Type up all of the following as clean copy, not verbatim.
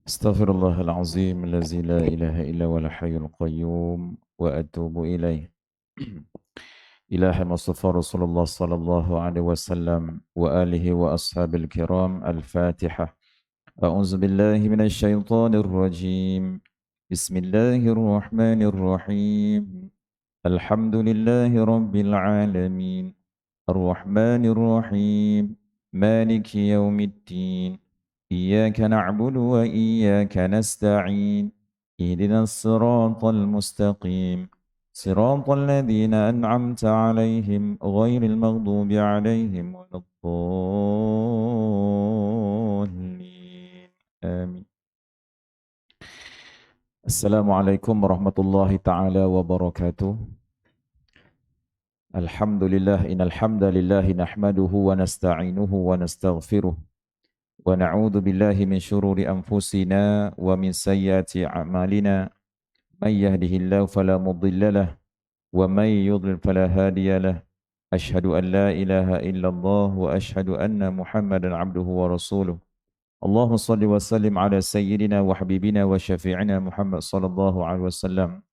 Astaghfirullahalazim allazi la ilaha illa wal hayyul qayyum wa atubu ilaih. Ilahi Mustafa Rasulullah sallallahu alaihi wasallam wa alihi wa ashabil kiram. Al-Fatihah. A'udzu billahi minasy syaithanir rajim. Bismillahirrahmanirrahim. Alhamdulillahi rabbil alamin. Ar-Rahmanir Rahim. Maliki yaumiddin. إياك نعبد وإياك نستعين اهدنا الصراط المستقيم صراط الذين أنعمت عليهم غير المغضوب عليهم ولا الضالين آمين. السلام عليكم ورحمة الله تعالى وبركاته. الحمد لله إن الحمد لله نحمده ونستعينه ونستغفره ونعوذ بالله من شرور أنفسنا ومن سيئات أعمالنا من يهده الله فلا مضل له ومن يضلل فلا هادي له أشهد أن لا إله إلا الله وأشهد أن محمدا عبده ورسوله اللهم صل وسلم على سيدنا وحبيبنا وشفيعنا محمد صلى الله عليه وسلم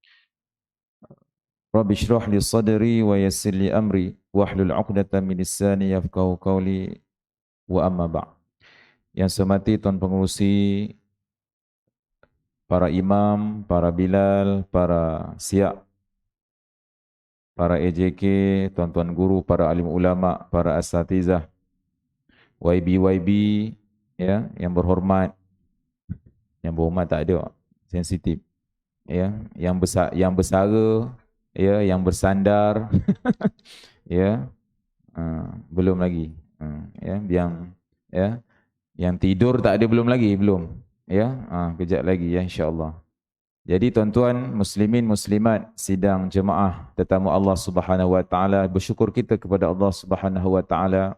رب اشرح لي صدري ويسر لي أمري واحلل عقدة من لساني يفقهوا قولي وأما بعد. Yang saya hormati Tuan Pengerusi, para imam, para bilal, para siap, para EJK, tuan-tuan guru, para alim ulama, para asatizah, YB, ya, yang berhormat tak ada, sensitif, ya, yang bersara, ya, yang bersandar, ya, belum lagi, ya, yang tidur tak ada belum lagi, ya, kejap lagi ya insya-Allah. Jadi tuan-tuan muslimin muslimat sidang jemaah tetamu Allah Subhanahu wa taala, bersyukur kita kepada Allah Subhanahu wa taala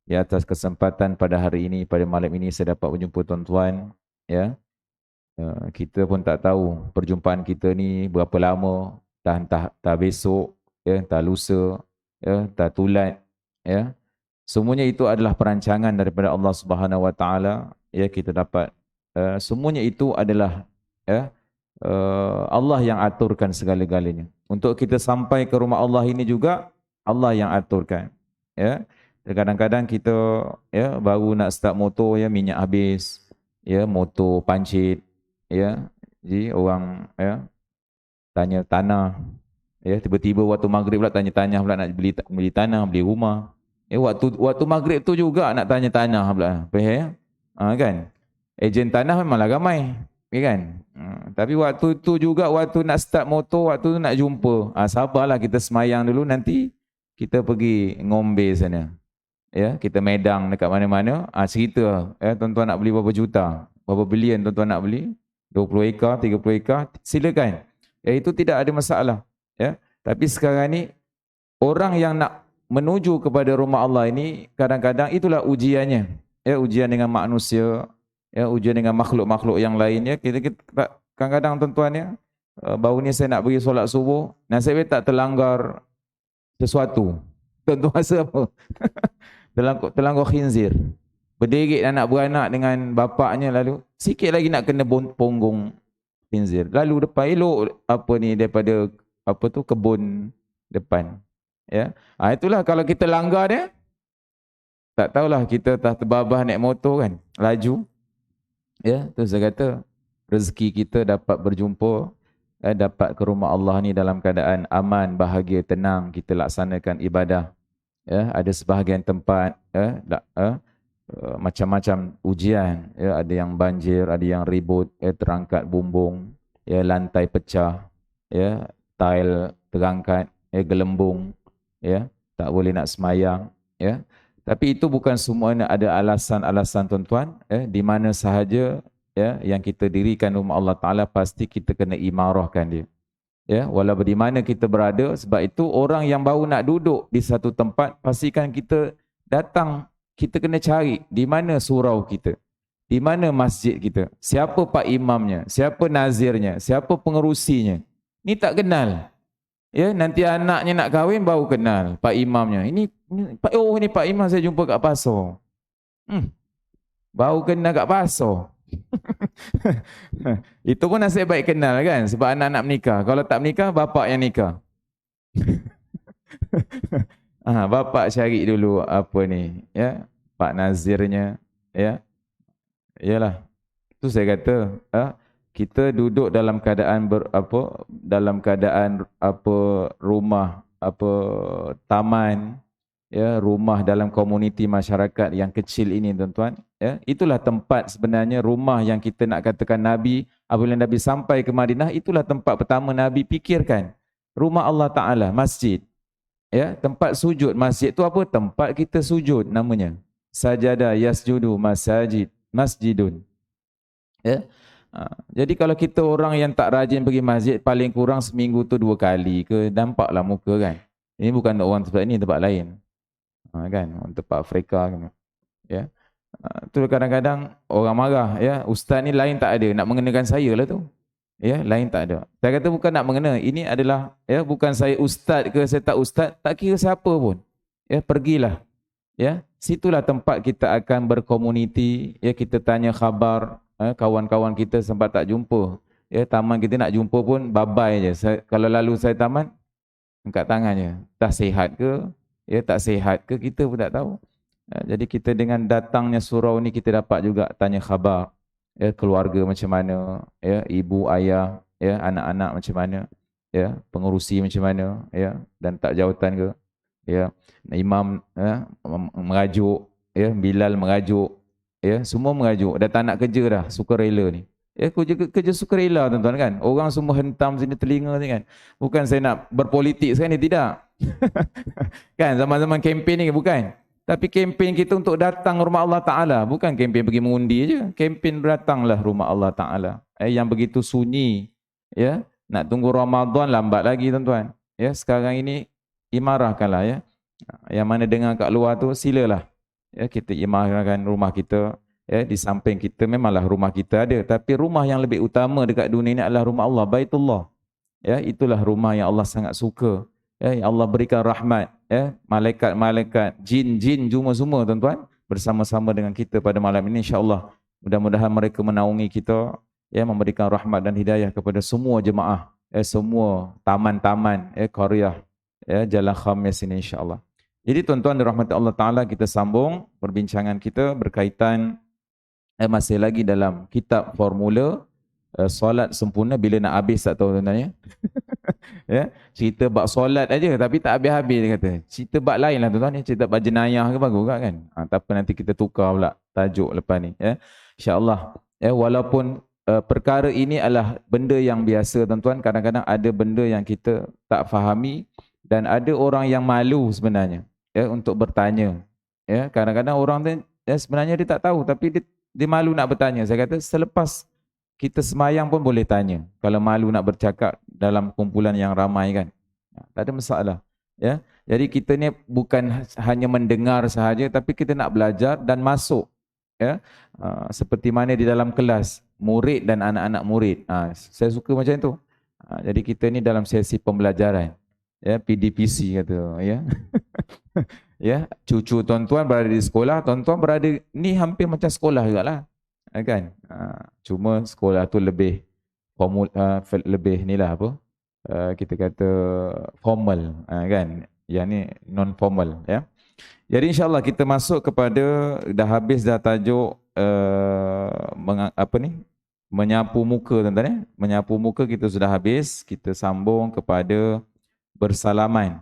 di atas kesempatan pada hari ini, pada malam ini saya dapat berjumpa tuan-tuan, ya. Kita pun tak tahu perjumpaan kita ni berapa lama, entah besok, ya, entah lusa, ya, entah tulat, ya. Semuanya itu adalah perancangan daripada Allah Subhanahu wa taala, ya, kita dapat semuanya itu adalah, ya, Allah yang aturkan segala-galanya. Untuk kita sampai ke rumah Allah ini juga Allah yang aturkan, ya. Kadang-kadang kita, ya, baru nak start motor, ya, minyak habis, ya, motor pancit, ya. Jadi orang, ya, tanya tanah, ya, tiba-tiba waktu maghrib pula tanya-tanya pula nak beli tanah, beli rumah. Waktu maghrib tu juga nak tanya tanah pula. Faham, ya? Kan? Ejen tanah memanglah ramai, ya kan? Tapi waktu tu juga waktu nak start motor, waktu tu nak jumpa. Sabarlah kita semayang dulu, nanti kita pergi ngombe sana. Ya, kita medang dekat mana-mana. Cerita, ya, tuan-tuan nak beli berapa juta, berapa bilion tuan-tuan nak beli? 20 ekar, 30 ekar, silakan. Ya, itu tidak ada masalah, ya. Tapi sekarang ni orang yang nak menuju kepada rumah Allah ini kadang-kadang itulah ujiannya, ya, ujian dengan manusia, ya, ujian dengan makhluk-makhluk yang lainnya. Kita kadang-kadang tuan-tuan, ya, baru ni saya nak pergi solat subuh, nasib baik tak terlanggar sesuatu. Tuan-tuan rasa apa? terlanggar khinzir. Berderik anak beranak dengan bapaknya, lalu sikit lagi nak kena punggung khinzir. Lalu depan elok apa ni daripada apa tu kebun depan. Ya, itulah kalau kita langgar dia, tak tahulah kita tak terbabah naik motor kan, laju. Ya, tu saya kata rezeki kita dapat berjumpa, dapat ke rumah Allah ni dalam keadaan aman, bahagia, tenang, kita laksanakan ibadah. Ya, ada sebahagian tempat, macam-macam ujian, ya, ada yang banjir, ada yang ribut, ya, terangkat bumbung, ya, lantai pecah, ya, tile terangkat, ya, gelembung, ya, tak boleh nak semayang, ya. Tapi itu bukan semuanya ada alasan-alasan tuan-tuan, ya, di mana sahaja, ya, yang kita dirikan rumah Allah Taala pasti kita kena imarahkan dia. Ya, walau di mana kita berada, sebab itu orang yang baru nak duduk di satu tempat, pastikan kita datang, kita kena cari di mana surau kita. Di mana masjid kita? Siapa pak imamnya? Siapa nazirnya? Siapa pengerusinya? Ni tak kenal. Ya, nanti anaknya nak kahwin baru kenal pak imamnya. Ini pak imam saya jumpa kat pasar. Baru kenal kat pasar. Itu pun nasib baik kenal kan, sebab anak nak menikah. Kalau tak menikah, bapak yang nikah. Bapak cari dulu apa ni, ya, pak nazirnya, ya. Iyalah. Tu saya kata, kita duduk dalam keadaan dalam keadaan rumah, taman, ya, rumah dalam komuniti masyarakat yang kecil ini, tuan-tuan, ya. Itulah tempat sebenarnya rumah yang kita nak katakan Nabi, apabila Nabi sampai ke Madinah, itulah tempat pertama Nabi fikirkan. Rumah Allah Taala, masjid. Ya, tempat sujud. Masjid tu apa? Tempat kita sujud namanya. Sajada yasjudu masjidun. Ya. Jadi kalau kita orang yang tak rajin pergi masjid, paling kurang seminggu tu 2 kali ke, nampaklah muka kan. Ini bukan orang tempat ini, tempat lain. Kan, tempat Afrika kan. Ya. Tu kadang-kadang orang marah, ya, ustaz ni lain tak ada, nak mengenakan saya lah tu. Ya, lain tak ada. Saya kata bukan nak mengena. Ini adalah, ya, bukan saya ustaz ke saya tak ustaz, tak kira siapa pun. Ya, pergilah. Ya, situlah tempat kita akan berkomuniti, ya, kita tanya khabar, kawan-kawan kita sempat tak jumpa. Ya, taman kita nak jumpa pun babai je. Kalau lalu saya taman, angkat tangannya. Dah sihat ke? Ya, tak sihat ke? Kita pun tak tahu. Jadi kita dengan datangnya surau ni kita dapat juga tanya khabar. Ya, keluarga macam mana, ya, ibu, ayah, ya, anak-anak macam mana, ya, pengurusi macam mana, ya, dan tak jawatan ke, ya, imam, ya, merajuk, ya, Bilal merajuk, ya, semua merajuk. Dah tak nak kerja dah, sukarela ni. Ya, kerja sukarela, tuan-tuan kan. Orang semua hentam sini telinga ni kan. Bukan saya nak berpolitik sekarang ni, tidak. Kan, zaman-zaman kempen ni bukan. Tapi kempen kita untuk datang rumah Allah Ta'ala. Bukan kempen pergi mengundi je. Kempen datanglah rumah Allah Ta'ala. Yang begitu sunyi. Ya, nak tunggu Ramadan lambat lagi, tuan-tuan. Ya, sekarang ini imarahkanlah, ya. Yang mana dengar kat luar tu, silalah. Ya, kita imarahkan rumah kita. Ya, di samping kita memanglah rumah kita ada. Tapi rumah yang lebih utama dekat dunia ini adalah rumah Allah, Baitullah. Ya, itulah rumah yang Allah sangat suka. Ya, Allah berikan rahmat, ya, malaikat-malaikat, jin-jin semua, tuan-tuan, bersama-sama dengan kita pada malam ini, insya-Allah. Mudah-mudahan mereka menaungi kita, ya, memberikan rahmat dan hidayah kepada semua jemaah, ya, semua taman-taman, ya, qaryah, ya, Jalan Khamis ini, insya-Allah. Jadi tuan-tuan dirahmati Allah Taala, kita sambung perbincangan kita berkaitan masih lagi dalam kitab formula solat sempurna. Bila nak habis tak tahu, tuan-tuan, ya. Ya, cerita bab solat aja tapi tak habis-habis dia kata. Cerita bab lain lah, tuan-tuan, cerita bab jenayah ke bagus kan? Tak apa, nanti kita tukar pula tajuk lepas ni, ya. Insya-Allah. Ya, walaupun perkara ini adalah benda yang biasa, tuan-tuan, kadang-kadang ada benda yang kita tak fahami dan ada orang yang malu sebenarnya, ya, untuk bertanya. Ya, kadang-kadang orang tu, ya, sebenarnya dia tak tahu tapi dia malu nak bertanya. Saya kata selepas kita semayang pun boleh tanya. Kalau malu nak bercakap dalam kumpulan yang ramai kan. Tak ada masalah. Ya. Jadi kita ni bukan hanya mendengar sahaja tapi kita nak belajar dan masuk. Ya. Seperti mana di dalam kelas, murid dan anak-anak murid. Saya suka macam itu. Jadi kita ni dalam sesi pembelajaran. Ya, PDPC kata, ya. Ya, cucu tuan-tuan berada di sekolah, tuan-tuan berada ni hampir macam sekolah jugalah. Kan? Cuma sekolah tu lebih lebih inilah apa? Kita kata formal, kan? Yang ni non formal, ya. Jadi insya-Allah kita masuk kepada dah habis dah tajuk menyapu muka, tuan-tuan, ya. Menyapu muka kita sudah habis, kita sambung kepada bersalaman.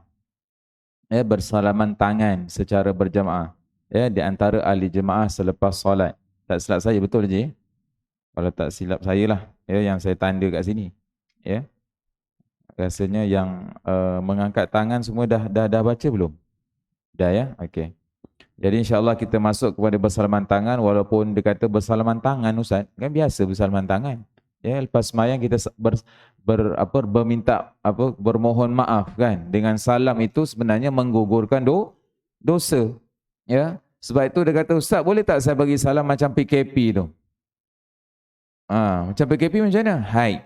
Ya, bersalaman tangan secara berjamaah, ya, di antara ahli jemaah selepas solat. Tak silap saya, betul je? Kalau tak silap saya lah, ya, yang saya tanda kat sini. Ya. Rasanya yang mengangkat tangan semua dah baca belum? Dah, ya? Okey. Jadi insya-Allah kita masuk kepada bersalaman tangan, walaupun dia kata bersalaman tangan, Ustaz, kan biasa bersalaman tangan. Ya, lepas sembahyang kita bermohon maaf kan. Dengan salam itu sebenarnya menggugurkan dosa. Ya. Sebab itu dia kata, Ustaz boleh tak saya bagi salam macam PKP tu? Macam PKP macam mana? Hai.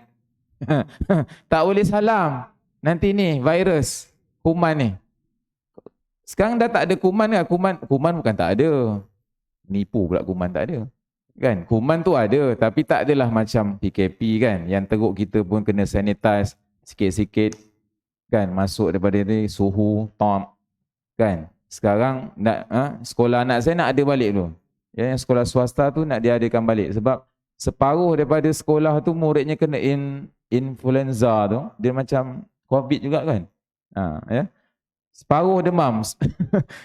Tak boleh salam. Nanti ni virus, kuman ni. Sekarang dah tak ada kuman ke? Kuman bukan tak ada. Nipu pula kuman tak ada. Kan? Kuman tu ada, tapi tak adalah macam PKP kan. Yang teruk kita pun kena sanitize sikit-sikit. Kan? Masuk daripada ni suhu, top. Kan? Sekarang nak sekolah anak saya nak ada balik tu. Ya, yang sekolah swasta tu nak diadakan balik. Sebab separuh daripada sekolah tu muridnya kena influenza tu. Dia macam COVID juga kan. Ya. Separuh demam.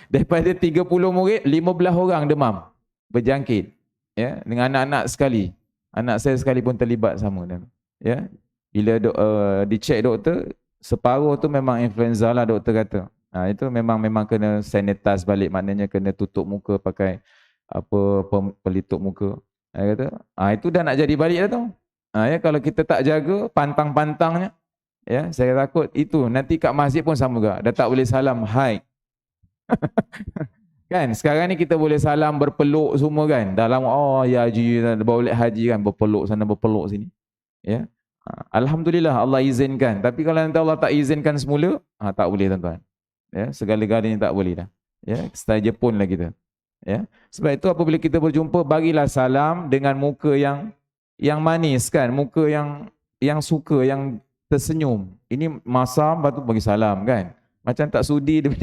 Daripada 30 murid, 15 orang demam. Berjangkit. Ya, dengan anak-anak sekali. Anak saya sekali pun terlibat sama. Ya. Bila dicek doktor, separuh tu memang influenza lah doktor kata. Itu memang kena sanitize balik. Maknanya kena tutup muka pakai pelitup muka. Kata, itu dah nak jadi balik dah tu. Ya, kalau kita tak jaga pantang-pantangnya, ya, saya takut itu nanti kat masjid pun sama juga. Dah tak boleh salam hai. Kan sekarang ni kita boleh salam berpeluk semua kan. Dalam ya haji balik haji kan, berpeluk sana berpeluk sini. Ya. Alhamdulillah Allah izinkan. Tapi kalau nanti Allah tak izinkan semula, tak boleh tuan-tuan. Ya, segala-galanya tak boleh dah. Ya, style Jepun lah kita. Ya. Sebab itu apabila kita berjumpa, bagilah salam dengan muka yang manis kan, muka yang suka, yang tersenyum. Ini masam, lepas tu bagi salam kan. Macam tak sudi dia.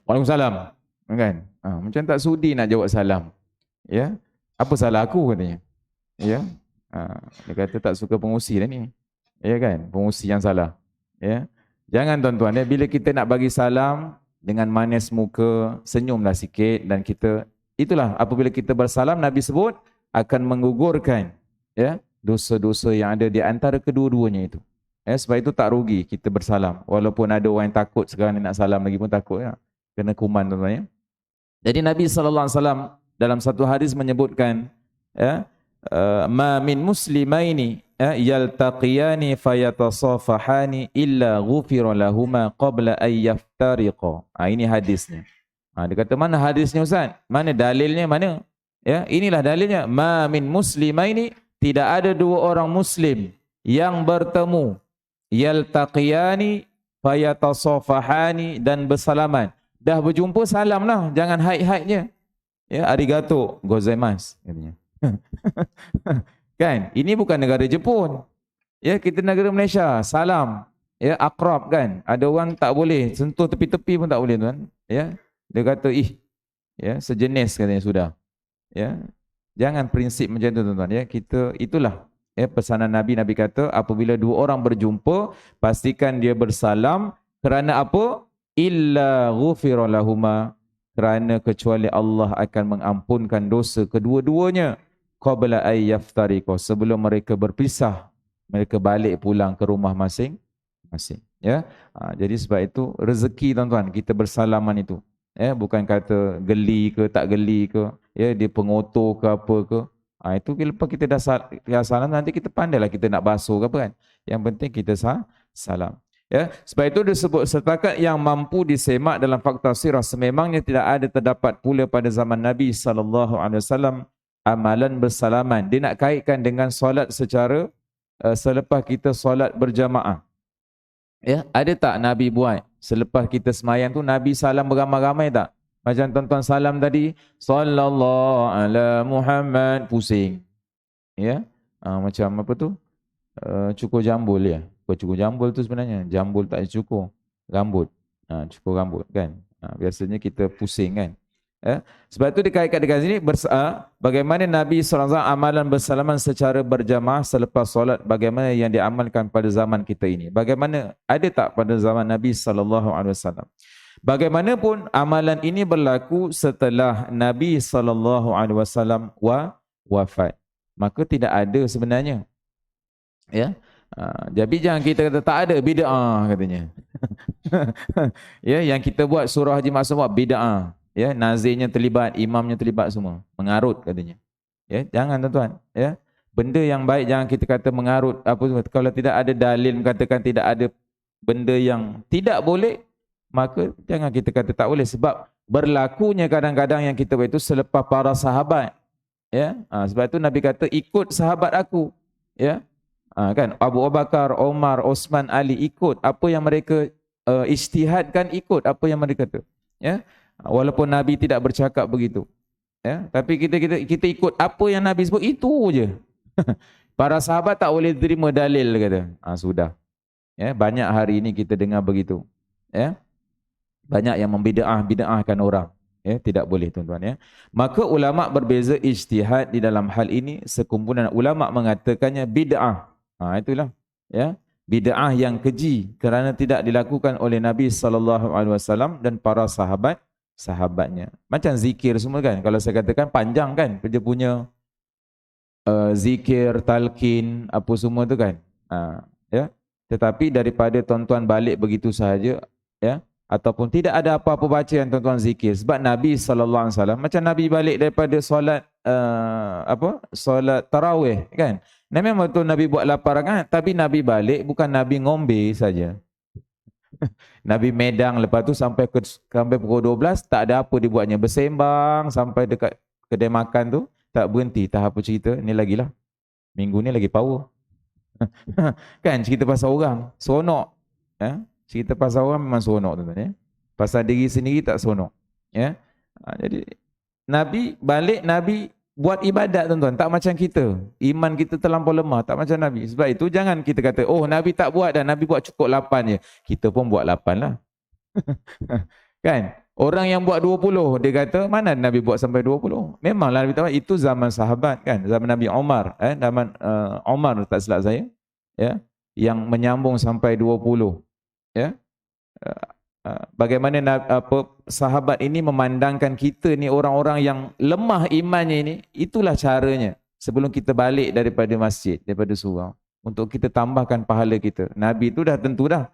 Waalaikumsalam. Kan? Macam tak sudi nak jawab salam. Ya. Apa salah aku katanya? Ya. Dia kata tak suka pengusi dah ni. Ya kan? Pengusi yang salah. Ya. Jangan tuan-tuan, bila kita nak bagi salam dengan manis muka, senyumlah sikit dan kita, itulah apabila kita bersalam, Nabi sebut akan menggugurkan dosa-dosa yang ada di antara kedua-duanya itu. Sebab itu tak rugi kita bersalam. Walaupun ada orang yang takut sekarang ni nak salam lagi pun takut ya. Kena kuman tuan-tuan ya. Jadi Nabi SAW dalam satu hadis menyebutkan ma min muslimaini yaltaqiyani fayatasafahani illa ghufira lahuma qabla an yaftariqa. Ini hadisnya. Dia kata mana hadisnya Ustaz? Mana dalilnya mana? Ya, inilah dalilnya. Ma min muslimaini, tidak ada dua orang muslim yang bertemu, yaltaqiyani fayatasafahani, dan bersalaman. Dah berjumpa salamlah, jangan haid-haidnya. Ya, arigato gozaimasu katanya. Kan? Ini bukan negara Jepun. Ya, kita negara Malaysia, salam. Ya, akrab kan. Ada orang tak boleh sentuh tepi-tepi pun tak boleh tuan. Ya. Dia kata ya, sejenis katanya sudah. Ya. Jangan prinsip macam tu tuan-tuan ya. Kita itulah pesanan Nabi kata apabila dua orang berjumpa, pastikan dia bersalam. Kerana apa? Illa ghufira lahuma, kerana kecuali Allah akan mengampunkan dosa kedua-duanya qabla ay yaftariqa, sebelum mereka berpisah, mereka balik pulang ke rumah masing-masing ya. Jadi sebab itu rezeki tuan-tuan kita bersalaman itu ya, bukan kata geli ke tak geli ke ya, dia pengotor ke apa ke. Itu lepas kita dah salam, nanti kita pandailah kita nak basuh ke apa kan. Yang penting kita salam. Ya, sebab itu disebut setakat yang mampu disemak dalam fakta sirah, sememangnya tidak ada terdapat pula pada zaman Nabi SAW amalan bersalaman. Dia nak kaitkan dengan solat secara selepas kita solat berjamaah. Ya, ada tak Nabi buat selepas kita semayang tu, Nabi salam beramai-ramai tak? Macam tuan-tuan salam tadi, sallallahu ala Muhammad, pusing. Ya, macam apa tu? Cukur jambul ya. Cukur jambul tu sebenarnya jambul tak cukur rambut. Cukur rambut kan. Biasanya kita pusing kan. Sebab itu dikaitkan dengan sini bagaimana Nabi SAW amalan bersalaman secara berjamaah selepas solat, bagaimana yang diamalkan pada zaman kita ini. Bagaimana, ada tak pada zaman Nabi SAW? Bagaimanapun amalan ini berlaku setelah Nabi SAW wafat. Maka tidak ada sebenarnya. Ya. Jadi jangan kita kata tak ada, bid'ah katanya. Ya, yang kita buat surah Haji Maksum buat bid'ah. Ya, nazirnya terlibat, imamnya terlibat semua, mengarut katanya. Ya, jangan tuan-tuan, ya. Benda yang baik jangan kita kata mengarut apa semua. Kalau tidak ada dalil mengatakan tidak ada benda yang tidak boleh, maka jangan kita kata tak boleh, sebab berlakunya kadang-kadang yang kita buat itu selepas para sahabat. Ya, sebab itu Nabi kata ikut sahabat aku. Ya, kan Abu Bakar, Omar, Osman, Ali ikut apa yang mereka ijtihadkan, ikut apa yang mereka kata. Ya, walaupun Nabi tidak bercakap begitu. Ya, tapi kita ikut apa yang Nabi sebut itu je. Para sahabat tak boleh terima dalil kata. Sudah. Ya, banyak hari ini kita dengar begitu. Ya, banyak yang bid'ahkan orang. Ya, tidak boleh tuan-tuan ya. Maka ulama berbeza ijtihad di dalam hal ini, sekumpulan ulama mengatakannya bid'ah. Itulah ya. Bid'ah yang keji kerana tidak dilakukan oleh Nabi SAW dan para sahabatnya. Macam zikir semua kan. Kalau saya katakan panjang kan dia punya zikir, talqin, apa semua tu kan. Ya. Tetapi daripada tuan-tuan balik begitu sahaja ya, ataupun tidak ada apa-apa baca yang tuan-tuan zikir, sebab Nabi SAW macam Nabi balik daripada solat solat tarawih kan, memang betul Nabi buat 8 rakaat, tapi Nabi balik bukan Nabi ngombe saja. Nabi medang, lepas tu sampai pukul 12 tak ada apa dibuatnya, bersembang sampai dekat kedai makan tu tak berhenti. Tak apa cerita, ni lagi lah minggu ni lagi power. Kan cerita pasal orang seronok ya? Cerita pasal orang memang seronok tuan-tuan ya. Pasal diri sendiri tak seronok ya. Jadi Nabi balik, Nabi buat ibadat tuan-tuan, tak macam kita. Iman kita terlampau lemah, tak macam Nabi. Sebab itu jangan kita kata, oh Nabi tak buat dan Nabi buat cukup 8 je. Kita pun buat 8 lah. Kan? Orang yang buat 20, dia kata, mana Nabi buat sampai 20? Memanglah Nabi tahu itu zaman sahabat kan, zaman Nabi Umar, zaman Umar tak silap saya, ya, yang menyambung sampai 20, ya. Bagaimana sahabat ini memandangkan kita ni orang-orang yang lemah imannya ini, itulah caranya sebelum kita balik daripada masjid, daripada surau, untuk kita tambahkan pahala kita. Nabi itu dah tentu dah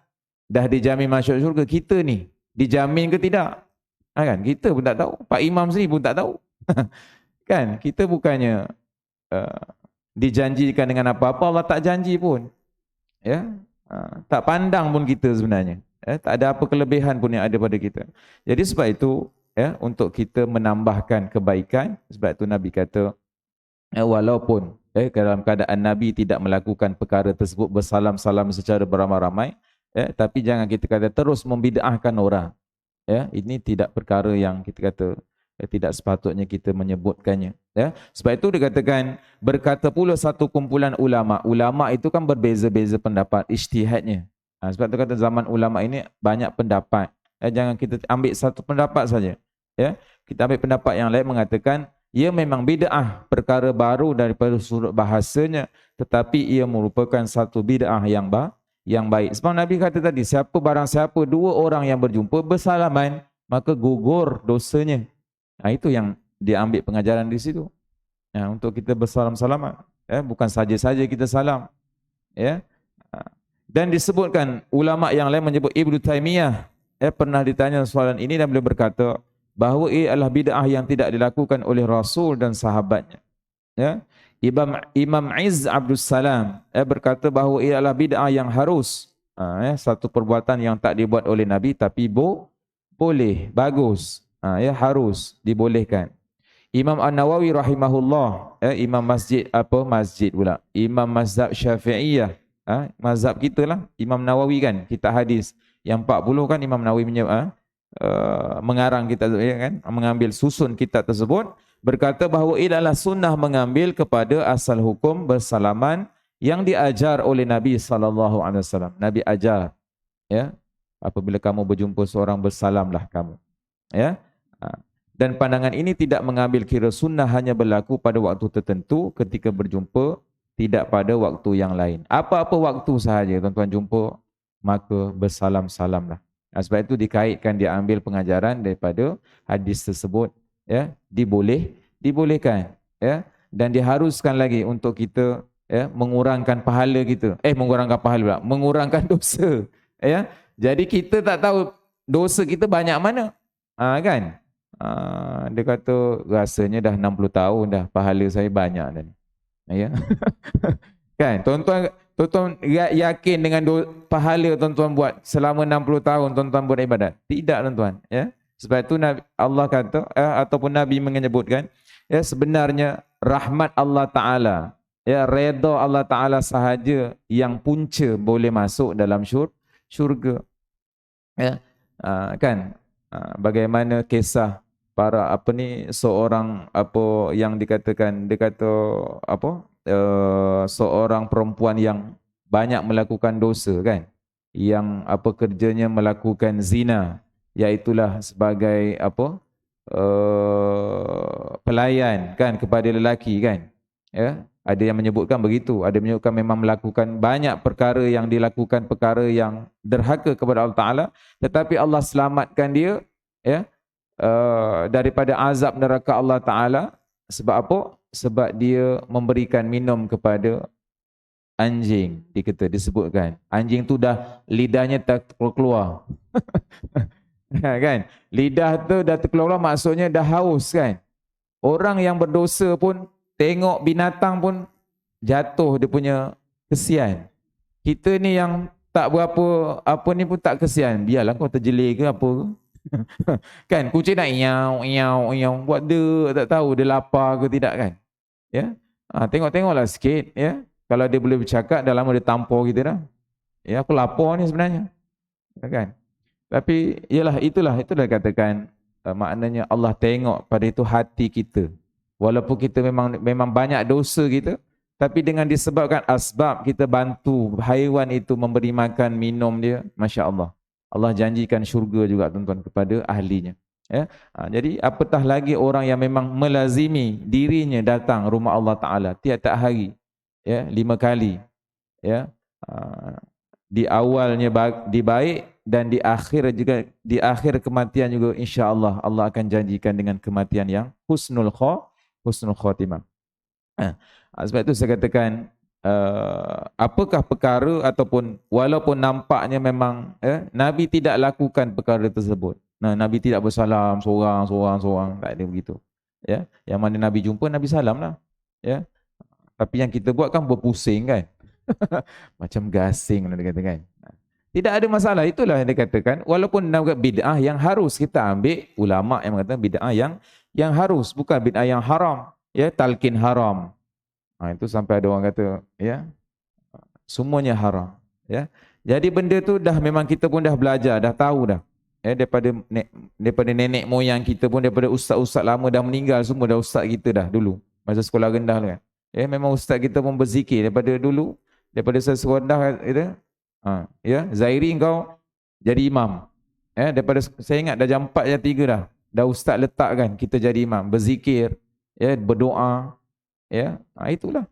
dijamin masuk syurga. Kita ni dijamin ke tidak? Kan kita pun tak tahu, Pak Imam sendiri pun tak tahu. Kan kita bukannya dijanjikan dengan apa-apa, Allah tak janji pun. Ya, tak pandang pun kita sebenarnya. Tak ada apa kelebihan pun yang ada pada kita. Jadi sebab itu ya, untuk kita menambahkan kebaikan, sebab itu Nabi kata walaupun dalam keadaan Nabi tidak melakukan perkara tersebut bersalam-salam secara beramai-ramai, tapi jangan kita kata terus membid'ahkan orang. Ya, ini tidak perkara yang kita kata tidak sepatutnya kita menyebutkannya. Ya, sebab itu dikatakan, berkata pula satu kumpulan ulama. Ulama itu kan berbeza-beza pendapat, ijtihadnya. Sebab itu kata zaman ulama ini banyak pendapat. Jangan kita ambil satu pendapat saja. Ya, kita ambil pendapat yang lain mengatakan ia memang bid'ah, perkara baru daripada sudut bahasanya, tetapi ia merupakan satu bid'ah yang baik. Sebab Nabi kata tadi, barang siapa dua orang yang berjumpa bersalaman, maka gugur dosanya. Itu yang dia ambil pengajaran di situ. Untuk kita bersalam-salaman, bukan saja-saja kita salam. Ya. Dan disebutkan ulama yang lain menyebut, Ibnu Taimiyah pernah ditanya soalan ini dan beliau berkata bahawa ia adalah bid'ah yang tidak dilakukan oleh Rasul dan sahabatnya. Ya. Imam Izz Abdul Salam berkata bahawa ia adalah bid'ah yang harus, satu perbuatan yang tak dibuat oleh Nabi tapi boleh, bagus, harus, dibolehkan. Imam An-Nawawi rahimahullah, imam imam mazhab Syafi'iyah, mazhab kita lah, Imam Nawawi kan, kita hadis yang 40 kan Imam Nawawi mengarang kita kan, mengambil susun kitab tersebut, berkata bahawa ia adalah sunnah mengambil kepada asal hukum bersalaman yang diajar oleh Nabi SAW. Nabi ajar, ya, apabila kamu berjumpa seorang bersalamlah kamu. Ya. Dan pandangan ini tidak mengambil kira sunnah hanya berlaku pada waktu tertentu ketika berjumpa, tidak pada waktu yang lain. Apa-apa waktu sahaja tuan-tuan jumpa, maka bersalam-salamlah. Sebab itu dikaitkan, dia ambil pengajaran daripada hadis tersebut. Ya, dibolehkan, ya, dan diharuskan lagi untuk kita mengurangkan pahala kita. Mengurangkan dosa. Ya, jadi kita tak tahu dosa kita banyak mana. Kan? Dia kata rasanya dah 60 tahun dah pahala saya banyak dah. Ya. Kan? Tuan-tuan yakin dengan pahala tuan-tuan buat selama 60 tahun tuan-tuan buat ibadat? Tidak tuan-tuan, ya. Sebab itu Allah kata ataupun Nabi menyebutkan, ya, sebenarnya rahmat Allah Ta'ala, ya, redha Allah Ta'ala sahaja yang punca boleh masuk dalam syurga. Ya, kan? Bagaimana kisah para seorang yang dikatakan, dia kata seorang perempuan yang banyak melakukan dosa, kan, yang kerjanya melakukan zina, iaitulah sebagai pelayan, kan, kepada lelaki, kan, ya. Ada yang menyebutkan begitu, ada menyebutkan memang melakukan banyak perkara yang dilakukan, perkara yang derhaka kepada Allah Ta'ala, tetapi Allah selamatkan dia, ya, daripada azab neraka Allah Ta'ala. Sebab apa? Sebab dia memberikan minum kepada anjing. Disebutkan anjing tu dah lidahnya tak keluar. Kan? Lidah tu dah terkeluar, maksudnya dah haus, kan? Orang yang berdosa pun tengok binatang pun jatuh, dia punya kesian. Kita ni yang tak berapa ni pun tak kesian. Biarlah kau terjelir ke apa ke. Kan, kucing nak iau buat dia tak tahu dia lapar ke tidak, kan. Ya. Tengoklah sikit, ya. Kalau dia boleh bercakap, dah lama dia tampar kita dah. Ya, aku lapar ni sebenarnya. Ya, kan. Tapi itulah katakan, maknanya Allah tengok pada itu hati kita. Walaupun kita memang banyak dosa kita, tapi dengan disebabkan asbab kita bantu haiwan itu memberi makan, minum dia, Masya Allah. Allah janjikan syurga juga, tuan-tuan, kepada ahlinya. Ya? Jadi apatah lagi orang yang memang melazimi dirinya datang rumah Allah Ta'ala tiap-tiap hari, ya, 5 kali. Ya? Di awalnya di baik, dan di akhir kematian juga, insya-Allah Allah akan janjikan dengan kematian yang husnul khatimah. Sebab itu saya katakan, apakah perkara ataupun walaupun nampaknya memang Nabi tidak lakukan perkara tersebut. Nabi tidak bersalam seorang, tak ada begitu. Ya, yang mana Nabi jumpa, Nabi salam lah. Ya. Tapi yang kita buat kan berpusing, kan. Macam gasing lah dia kata, kan. Tidak ada masalah, itulah yang dikatakan. Walaupun bid'ah yang harus kita ambil, ulama yang mengatakan bid'ah yang harus, bukan bid'ah yang haram, ya, talqin haram. Itu sampai ada orang kata, ya, semuanya haram, ya. Jadi benda tu dah memang kita pun dah belajar, dah tahu dah. Ya, daripada nenek moyang kita pun, daripada ustaz-ustaz lama dah meninggal semua, dah ustaz kita dah dulu masa sekolah rendah, kan. Ya, memang ustaz kita pun berzikir daripada dulu, daripada sekolah rendah, gitu. Ya, Zairi engkau jadi imam. Ya, daripada saya ingat dah jam 4 jam 3 dah ustaz letakkan kita jadi imam, berzikir, ya, berdoa, ya. Itulah,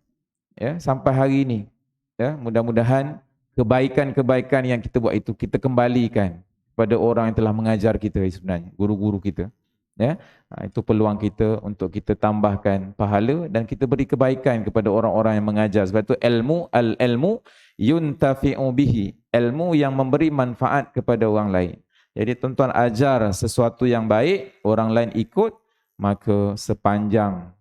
ya, sampai hari ini. Ya, mudah-mudahan kebaikan-kebaikan yang kita buat itu kita kembalikan kepada orang yang telah mengajar kita sebenarnya, guru-guru kita. Ya, itu peluang kita untuk kita tambahkan pahala dan kita beri kebaikan kepada orang-orang yang mengajar. Sebab itu al-ilmu yuntafi'u bihi, ilmu yang memberi manfaat kepada orang lain. Jadi tuan-tuan ajar sesuatu yang baik, orang lain ikut, maka sepanjang,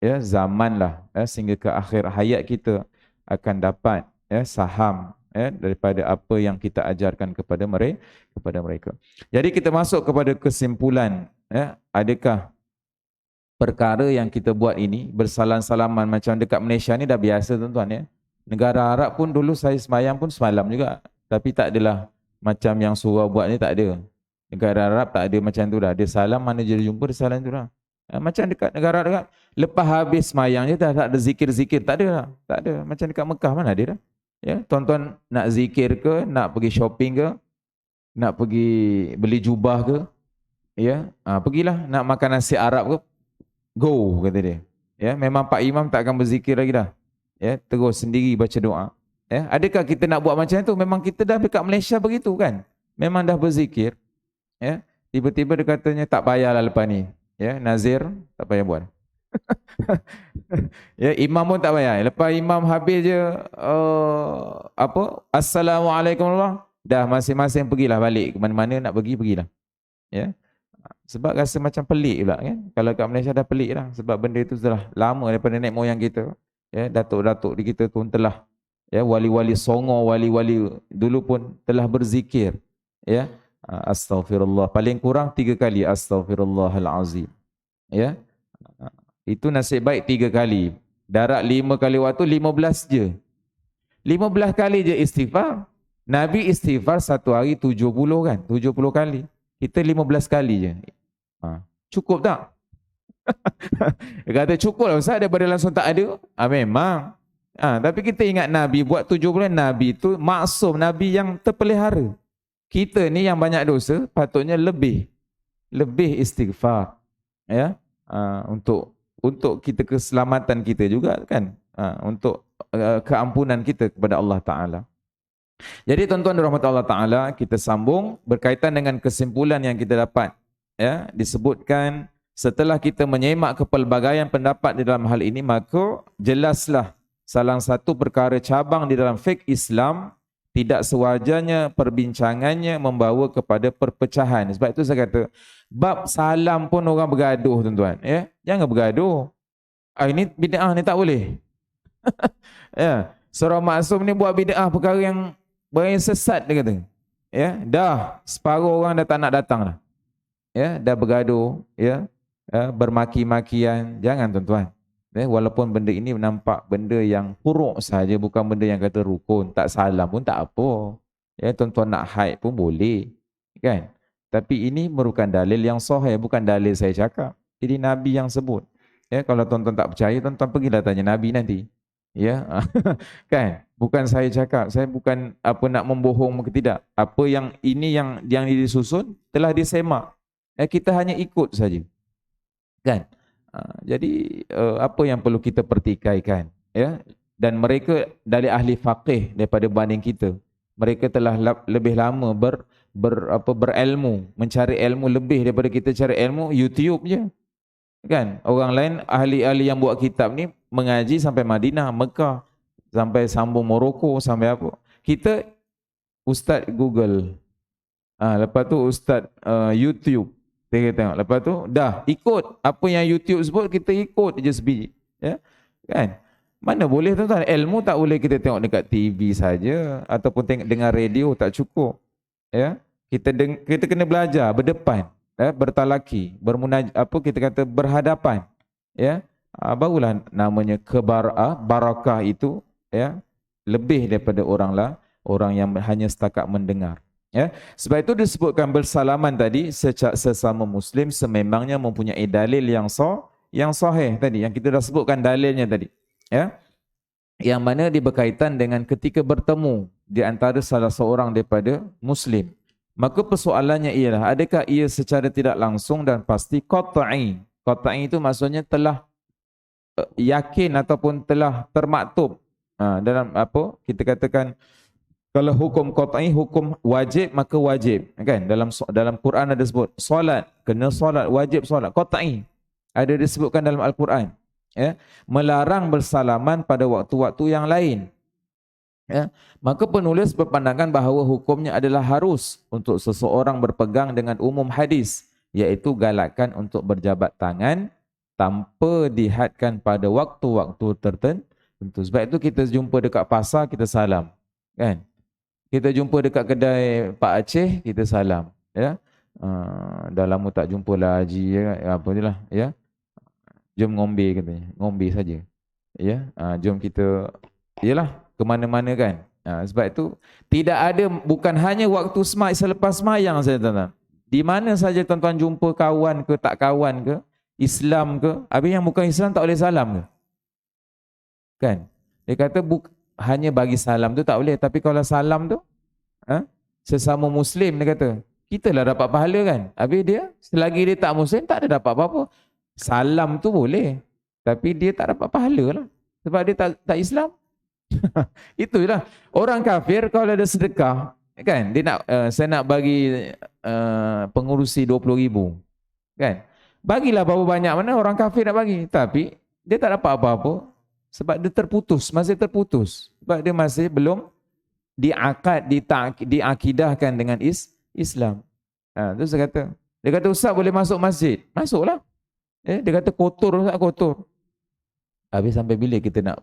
ya, zamanlah, ya, sehingga ke akhir hayat kita akan dapat, ya, saham, ya, daripada apa yang kita ajarkan kepada mereka. Jadi kita masuk kepada kesimpulan, ya, adakah perkara yang kita buat ini bersalam-salaman macam dekat Malaysia ni dah biasa, tuan-tuan, ya. Negara Arab pun dulu saya semayang pun semalam juga, tapi tak adalah macam yang surau buat ni, tak ada. Negara Arab tak ada macam tu dah. Dia salam, mana je dia jumpa, dia salam tu dah. Macam dekat negara Arab, lepas habis semayang je tak ada zikir-zikir, tak ada dah. Tak ada. Macam dekat Mekah mana ada dah. Ya, tuan-tuan nak zikir ke, nak pergi shopping ke, nak pergi beli jubah ke, ya, pergilah. Nak makan nasi Arab ke, go, kata dia. Ya, memang Pak Imam tak akan berzikir lagi dah. Ya, terus sendiri baca doa. Ya, adakah kita nak buat macam itu? Memang kita dah dekat Malaysia begitu, kan? Memang dah berzikir. Ya, tiba-tiba dia katanya tak payahlah lepas ni. Ya, nazir tak payah buat. Ya, imam pun tak payah. Lepas imam habis je Assalamualaikum warahmatullahi, dah masing-masing pergilah balik ke mana-mana nak pergilah. Ya. Sebab rasa macam pelik pula, kan? Kalau kat Malaysia dah pelik dah, sebab benda itu sudah lama daripada nenek moyang kita. Ya, datuk-datuk di kita pun telah, ya, wali-wali songo, wali-wali dulu pun telah berzikir. Ya, astaghfirullah paling kurang 3 kali, astaghfirullahalazim. Ya. Itu nasib baik 3 kali. Darat 5 kali waktu, 15 je. 15 kali je istighfar. Nabi istighfar satu hari 70 kan? 70 kali. Kita 15 kali je. Cukup tak? Dia kata cukup lah Ustaz, daripada langsung tak ada. Memang. Tapi kita ingat Nabi buat 70, Nabi tu maksum, Nabi yang terpelihara. Kita ni yang banyak dosa, patutnya lebih istighfar. Ya. Untuk kita keselamatan kita juga kan. Untuk keampunan kita kepada Allah Ta'ala. Jadi tuan-tuan dirahmati Allah Ta'ala, kita sambung berkaitan dengan kesimpulan yang kita dapat. Ya, disebutkan setelah kita menyemak kepelbagaian pendapat di dalam hal ini, maka jelaslah salah satu perkara cabang di dalam fiqh Islam tidak sewajarnya perbincangannya membawa kepada perpecahan. Sebab itu saya kata, bab salam pun orang bergaduh tuan-tuan. Ya, jangan bergaduh. Ini bid'ah ni tak boleh. Ya, Surah Maksum ni buat bid'ah perkara yang sesat dia kata. Ya, dah separuh orang dah tak nak datang dah. Ya, dah bergaduh, ya, bermaki-makian. Jangan tuan-tuan. Walaupun benda ini nampak benda yang buruk saja, bukan benda yang kata rukun, tak salam pun tak apa. Ya, tuan-tuan nak haid pun boleh, kan? Tapi ini merupakan dalil yang sahih, bukan dalil saya cakap. Jadi Nabi yang sebut. Ya, kalau tuan-tuan tak percaya, tuan-tuan pergilah tanya Nabi nanti. Ya, kan? Bukan saya cakap, saya bukan nak membohong ke tidak. Apa yang ini yang disusun telah disemak. Kita hanya ikut saja, kan? Jadi apa yang perlu kita pertikaikan, ya? Dan mereka dari ahli faqih daripada banding kita, mereka telah lebih lama berilmu, mencari ilmu lebih daripada kita cari ilmu YouTube je, kan? Orang lain ahli-ahli yang buat kitab ni mengaji sampai Madinah, Mekah, sampai sambung Morocco, sampai apa? Kita ustaz Google, lepas tu ustaz YouTube. Kita tengok. Lepas tu dah ikut apa yang YouTube sebut, kita ikut je sebiji. Ya? Kan? Mana boleh tuan-tuan? Ilmu tak boleh kita tengok dekat TV saja ataupun dengar radio, tak cukup. Ya? Kita kena belajar berdepan, ya? Bertalaki, kita kata berhadapan. Ya? Barulah namanya barakah itu, ya, lebih daripada orang yang hanya setakat mendengar. Ya, sebab itu disebutkan bersalaman tadi sesama Muslim sememangnya mempunyai dalil yang sahih tadi, yang kita dah sebutkan dalilnya tadi. Ya, yang mana dia berkaitan dengan ketika bertemu di antara salah seorang daripada Muslim. Maka persoalannya ialah, adakah ia secara tidak langsung dan pasti qat'i? Qat'i itu maksudnya telah yakin ataupun telah termaktub. Dalam apa kita katakan, kalau hukum qat'i, hukum wajib, maka wajib, kan? Dalam Quran ada sebut solat, kena solat, wajib solat, qat'i. Ada disebutkan dalam Al-Quran, ya, melarang bersalaman pada waktu-waktu yang lain. Ya, maka penulis berpandangan bahawa hukumnya adalah harus untuk seseorang berpegang dengan umum hadis, iaitu galakan untuk berjabat tangan tanpa dihadkan pada waktu-waktu tertentu. Sebab itu kita jumpa dekat pasar, kita salam, kan? Kita jumpa dekat kedai Pak Aceh, kita salam. Ya, dah lama tak jumpa lah Haji, ya, apa je lah, ya. Jom ngombe katanya, ngombe saja. Ya, jom kita, yalah, ke mana-mana kan. Sebab itu tidak ada, bukan hanya waktu selepas sembahyang saja tuan-tuan. Di mana saja tuan-tuan jumpa kawan ke tak kawan ke, Islam ke, habis yang bukan Islam tak boleh salam ke? Kan? Dia kata hanya bagi salam tu tak boleh, tapi kalau salam tu sesama Muslim, dia kata kita lah dapat pahala kan. Habis dia, selagi dia tak Muslim, tak ada dapat apa-apa. Salam tu boleh, tapi dia tak dapat pahala lah, sebab dia tak Islam. Itulah orang kafir kalau ada sedekah, kan, dia nak saya nak bagi pengurusi 20,000, kan, bagilah berapa banyak mana orang kafir nak bagi, tapi dia tak dapat apa-apa sebab dia masih terputus, sebab dia masih belum diakidahkan dengan Islam. Tu saya kata, dia kata ustaz boleh masuk masjid, masuklah. Dia kata kotor, ustaz kotor. Habis sampai bila kita nak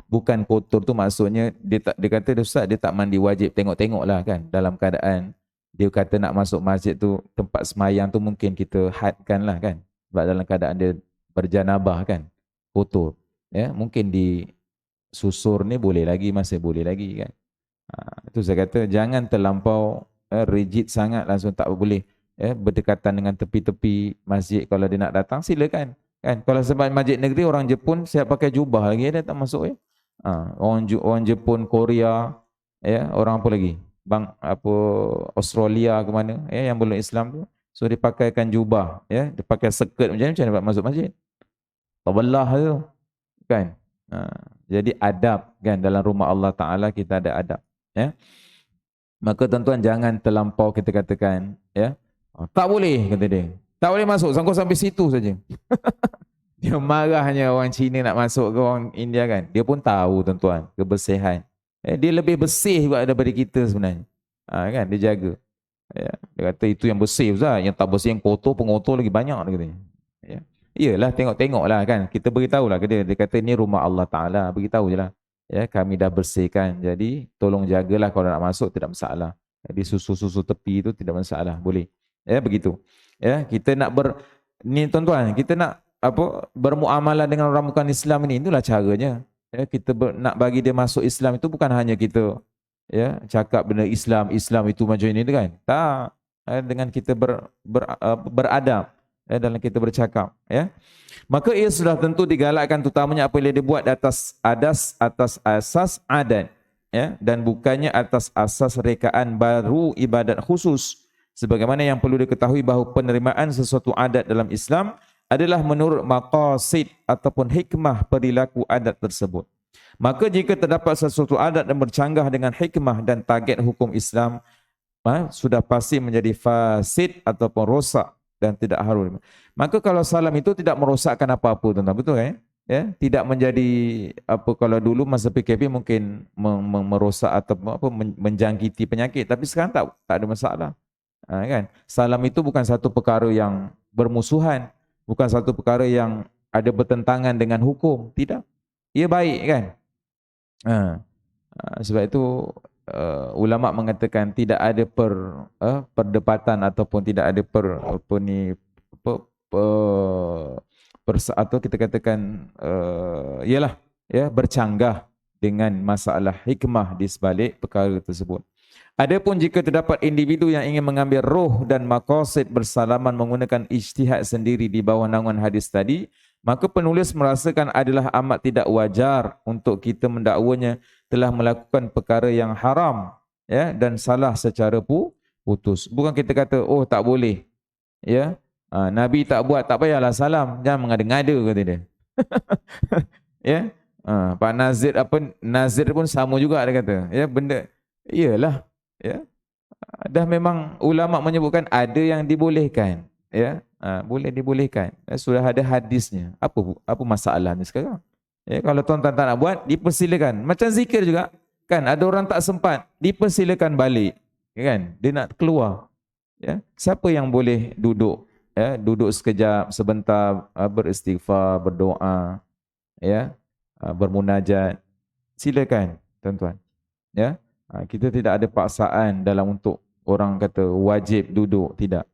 bukan kotor tu maksudnya dia kata ustaz dia tak mandi wajib, tengok-tengok lah kan, dalam keadaan dia kata nak masuk masjid tu, tempat semayang tu mungkin kita hadkan lah kan, sebab dalam keadaan dia berjanabah kan, kotor. Ya, mungkin di susur ni boleh lagi, masih boleh lagi kan. Itu saya kata jangan terlampau rigid sangat, langsung tak boleh berdekatan dengan tepi-tepi masjid. Kalau dia nak datang silakan kan. Kalau sebab masjid negeri orang Jepun siap pakai jubah lagi, dia tak masuk ya. Orang Jepun, Korea, ya, orang apa lagi, bang apa, Australia ke mana ya, yang belum Islam tu, so dia pakaikan jubah ya, dia pakai skirt macam mana dapat masuk masjid? Taballah tu kan. Jadi adab kan, dalam rumah Allah Taala kita ada adab ya. Maka tuan-tuan jangan terlampau kita katakan ya, tak boleh kata dia, tak boleh masuk sangkut sampai situ saja. Dia marahnya orang Cina nak masuk ke orang India kan, dia pun tahu tuan-tuan kebersihan. Dia lebih bersih juga daripada kita sebenarnya. Kan dia jaga. Ya, dia kata itu yang bersih Ustaz, yang tak bersih, yang kotor, pengotor lagi banyak dia katanya. Ya. Iyalah, tengok-tengoklah kan. Kita beritahulah ke dia. Dia kata ni rumah Allah Taala, beritahu je lah. Ya, kami dah bersihkan. Jadi tolong jagalah, kalau nak masuk tidak masalah. Jadi susu-susu tepi itu tidak masalah, boleh. Ya, begitu. Ya, kita nak ni tuan-tuan, kita nak bermuamalah dengan orang bukan Islam ini, itulah caranya. Ya, kita nak bagi dia masuk Islam itu bukan hanya kita ya cakap benda Islam itu macam ini kan. Tak, dengan kita beradab dalam kita bercakap ya. Maka ia sudah tentu digalakkan terutamanya apabila dibuat atas asas adat ya, dan bukannya atas asas rekaan baru ibadat khusus. Sebagaimana yang perlu diketahui bahawa penerimaan sesuatu adat dalam Islam adalah menurut maqasid ataupun hikmah perilaku adat tersebut. Maka jika terdapat sesuatu adat yang bercanggah dengan hikmah dan target hukum Islam, sudah pasti menjadi fasid ataupun rosak dan tidak harus. Maka kalau salam itu tidak merosakkan apa-apa, tuan-tuan, betul kan? Ya, tidak menjadi kalau dulu masa PKP mungkin merosak atau menjangkiti penyakit, tapi sekarang tak ada masalah. Kan? Salam itu bukan satu perkara yang bermusuhan, bukan satu perkara yang ada bertentangan dengan hukum, tidak. Ia baik kan? Sebab itu ulama mengatakan tidak ada perdebatan ataupun tidak ada atau kita katakan ialah ya bercanggah dengan masalah hikmah di sebalik perkara tersebut. Adapun jika terdapat individu yang ingin mengambil roh dan maqasid bersalaman menggunakan ijtihad sendiri di bawah naungan hadis tadi, maka penulis merasakan adalah amat tidak wajar untuk kita mendakwanya telah melakukan perkara yang haram ya, dan salah secara putus. Bukan kita kata oh tak boleh ya, Nabi tak buat, tak payahlah salam, jangan mengada-ngada kata dia. Ya, Pak Nazir pun sama juga dia kata. Ya, benda iyalah ya. Dah memang ulama menyebutkan ada yang dibolehkan ya. Boleh dibolehkan. Sudah ada hadisnya. Apa masalahnya sekarang? Ya, kalau tuan-tuan tak nak buat, dipersilakan. Macam zikir juga. Kan ada orang tak sempat, dipersilakan balik. Kan? Dia nak keluar. Ya, siapa yang boleh duduk? Ya, duduk sekejap, sebentar, beristighfar, berdoa, ya, bermunajat. Silakan, tuan-tuan. Ya, kita tidak ada paksaan dalam untuk orang kata wajib duduk, tidak.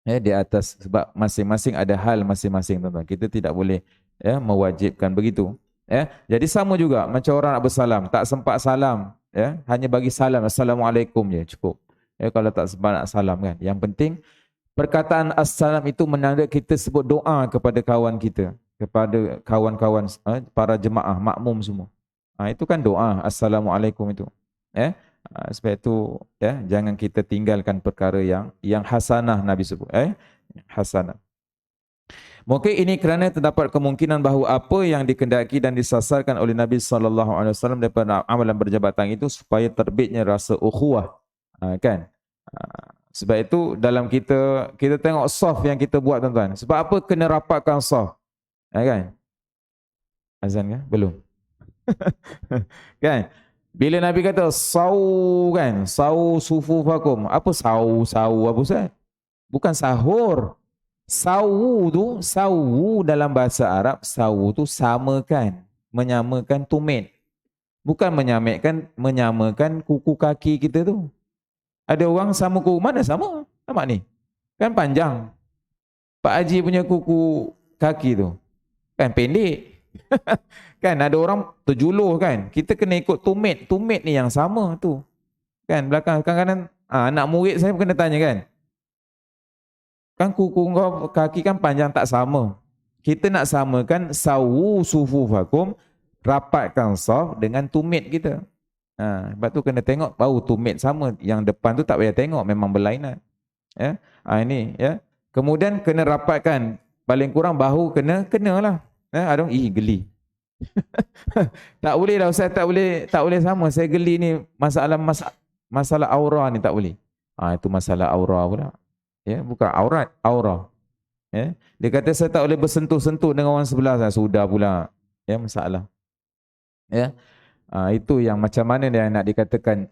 Ya, di atas, sebab masing-masing ada hal masing-masing, tuan-tuan. Kita tidak boleh ya mewajibkan begitu. Ya, jadi sama juga macam orang nak bersalam, tak sempat salam, ya, hanya bagi salam assalamualaikum je cukup. Ya, kalau tak sempat nak salam kan. Yang penting perkataan assalam itu menanda kita sebut doa kepada kawan kita, kepada kawan-kawan para jemaah makmum semua. Itu kan doa assalamualaikum itu. Ya. Sebab itu ya, jangan kita tinggalkan perkara yang hasanah Nabi sebut. Hasanah. Mungkin ini kerana terdapat kemungkinan bahawa apa yang dikendaki dan disasarkan oleh Nabi SAW daripada amalan berjabat tangan itu supaya terbitnya rasa ukhuwah. Kan? Sebab itu dalam kita tengok saf yang kita buat, tuan-tuan. Sebab apa kena rapatkan saf? Kan? Azan kan? Belum. Kan? Bila Nabi kata saw kan, saw sufufakum. Apa saw apa Ustaz? Bukan sahur. Sawu tu, sawu dalam bahasa Arab, sawu tu samakan, menyamakan tumit. Bukan menyamakan kuku kaki kita tu. Ada orang sama kuku, mana sama? Nampak ni? Kan panjang. Pak Haji punya kuku kaki tu. Kan pendek. Kan ada orang terjuluh kan. Kita kena ikut tumit. Tumit ni yang sama tu. Kan belakang kadang-kadang anak murid saya kena tanya kan. Kan kuku kau kaki kan panjang tak sama. Kita nak samakan sawu sufufakum, rapatkan saf dengan tumit kita. Sebab tu kena tengok baru tumit sama. Yang depan tu tak payah tengok, memang berlainan. Ya. Ini ya. Kemudian kena rapatkan, paling kurang bahu kenalah. Adong geli. Tak boleh lah Ustaz, tak boleh sama. Saya geli ni masalah aura ni tak boleh. Itu masalah aura pula. Ya, bukan aurat, aura. Ya. Dia kata saya tak boleh bersentuh-sentuh dengan orang sebelah saya. Sudah pula. Ya, masalah. Ya. Itu yang macam mana dia nak dikatakan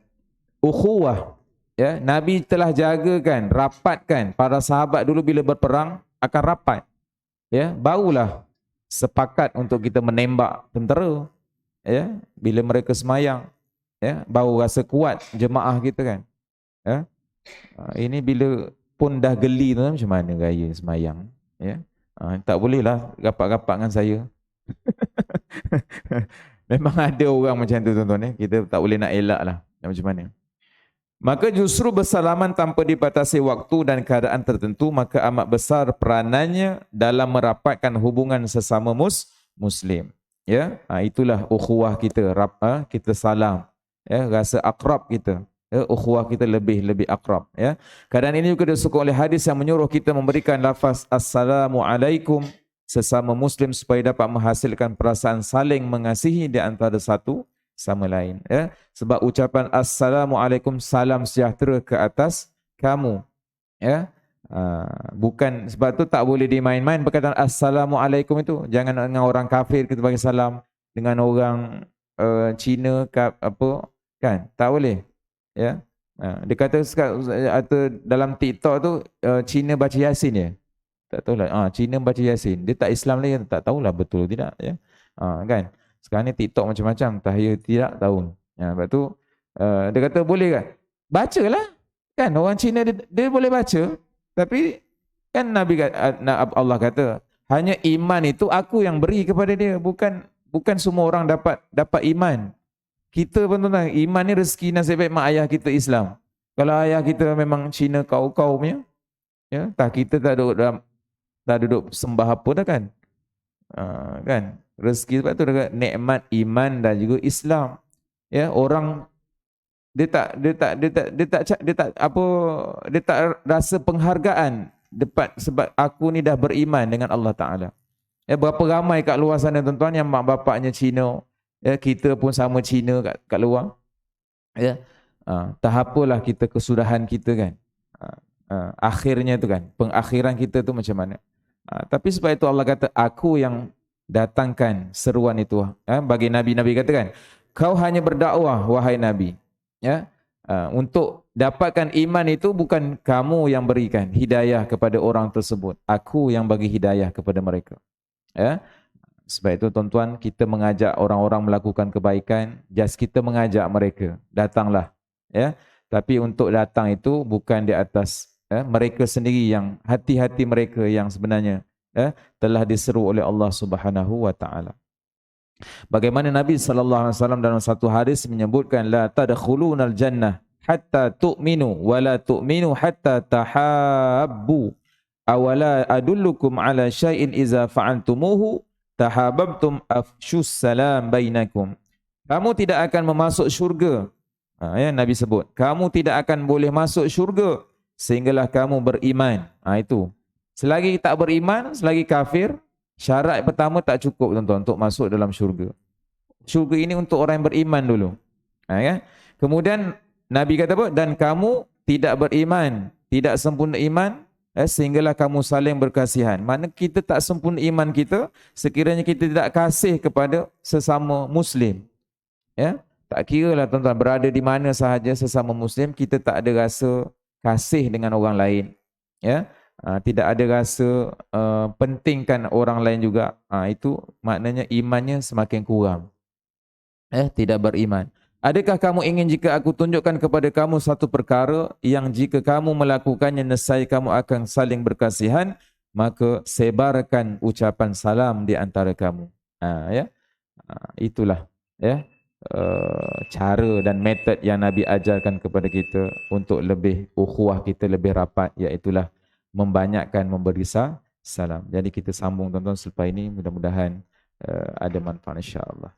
ukhuwah. Ya, Nabi telah jagakan, rapatkan para sahabat dulu bila berperang akan rapat. Ya, barulah sepakat untuk kita menembak tentera. Ya, bila mereka semayang, ya, baru rasa kuat jemaah kita kan. Ya. Ini bila pun dah geli tu macam mana gaya semayang, ya. Tak bolehlah gapak-gapak dengan saya. Memang ada orang macam tu tuan-tuan, ya. Kita tak boleh nak elak lah macam mana. Maka justru bersalaman tanpa dibatasi waktu dan keadaan tertentu, maka amat besar peranannya dalam merapatkan hubungan sesama muslim. Ya, itulah ukhuwah kita, kita salam, ya, rasa akrab kita. Ya, ukhuwah kita lebih akrab. Ya. Keadaan ini juga disokong oleh hadis yang menyuruh kita memberikan lafaz Assalamualaikum sesama muslim supaya dapat menghasilkan perasaan saling mengasihi di antara satu sama lain. Ya. Sebab ucapan Assalamualaikum, salam sejahtera ke atas kamu. Ya. Bukan, sebab tu tak boleh dimain-main perkataan Assalamualaikum itu. Jangan dengan orang kafir kita bagi salam, dengan orang Cina apa kan, tak boleh. Ya, dia kata dalam TikTok tu Cina baca Yasin ya. Tak tahulah. Cina baca Yasin. Dia tak Islam lagi, tak tahulah betul tidak ya. Kan. Sekarang ni TikTok macam-macam, tahaya tidak tahu. Sebab tu dia kata boleh kan? Bacalah. Kan orang Cina dia boleh baca. Tapi kan Allah kata hanya iman itu aku yang beri kepada dia, bukan semua orang dapat iman. Kita pun tuan, iman ni rezeki nasib baik mak ayah kita Islam. Kalau ayah kita memang Cina kaum-kaumnya, ya, kita tak duduk sembah apa dah kan. Kan? Rezeki sebab tu dekat nikmat iman dan juga Islam. Ya, orang dia tak rasa penghargaan sebab aku ni dah beriman dengan Allah Taala. Ya, berapa ramai kat luar sana tuan-tuan yang mak bapaknya Cina. Ya, kita pun sama Cina kat luar. Ya. Tak apalah kita kesudahan kita kan. Akhirnya tu kan, pengakhiran kita tu macam mana. Tapi sebab itu Allah kata aku yang datangkan seruan itu. Bagi nabi-nabi katakan, kau hanya berdakwah wahai nabi. Ya. Untuk dapatkan iman itu bukan kamu yang berikan hidayah kepada orang tersebut. Aku yang bagi hidayah kepada mereka. Ya. Sebab itu tuan-tuan, kita mengajak orang-orang melakukan kebaikan, just kita mengajak mereka, datanglah. Ya. Tapi untuk datang itu bukan di atas mereka sendiri, yang hati-hati mereka yang sebenarnya telah diseru oleh Allah Subhanahu wa taala. Bagaimana Nabi sallallahu alaihi wasallam dalam satu hadis menyebutkan la tadkhulunal jannah hatta tu'minu wa la tu'minu hatta tahabbu awala adullukum ala syai'in iza fa'altumuhu tahabbtum afshus salam bainakum. Kamu tidak akan memasuk syurga. Ya, Nabi sebut, kamu tidak akan boleh masuk syurga sehinggalah kamu beriman. Itu. Selagi tak beriman, selagi kafir, syarat pertama tak cukup tuan-tuan untuk masuk dalam syurga. Syurga ini untuk orang yang beriman dulu. Ya. Kemudian Nabi kata apa? Dan kamu tidak beriman, tidak sempurna iman, sehinggalah kamu saling berkasihan. Mana kita tak sempurna iman kita sekiranya kita tidak kasih kepada sesama muslim. Ya, tak kiralah tuan-tuan berada di mana sahaja sesama muslim, kita tak ada rasa kasih dengan orang lain. Ya, tidak ada rasa pentingkan orang lain juga. Itu maknanya imannya semakin kurang. Tidak beriman. Adakah kamu ingin jika aku tunjukkan kepada kamu satu perkara yang jika kamu melakukannya nescaya kamu akan saling berkasihan? maka sebarkan ucapan salam di antara kamu. Ya. Itulah ya cara dan metod yang Nabi ajarkan kepada kita untuk lebih ukhuwah kita lebih rapat, iaitulah membanyakkan memberi salam. Jadi kita sambung tuan-tuan selepas ini, mudah-mudahan ada manfaat insya-Allah.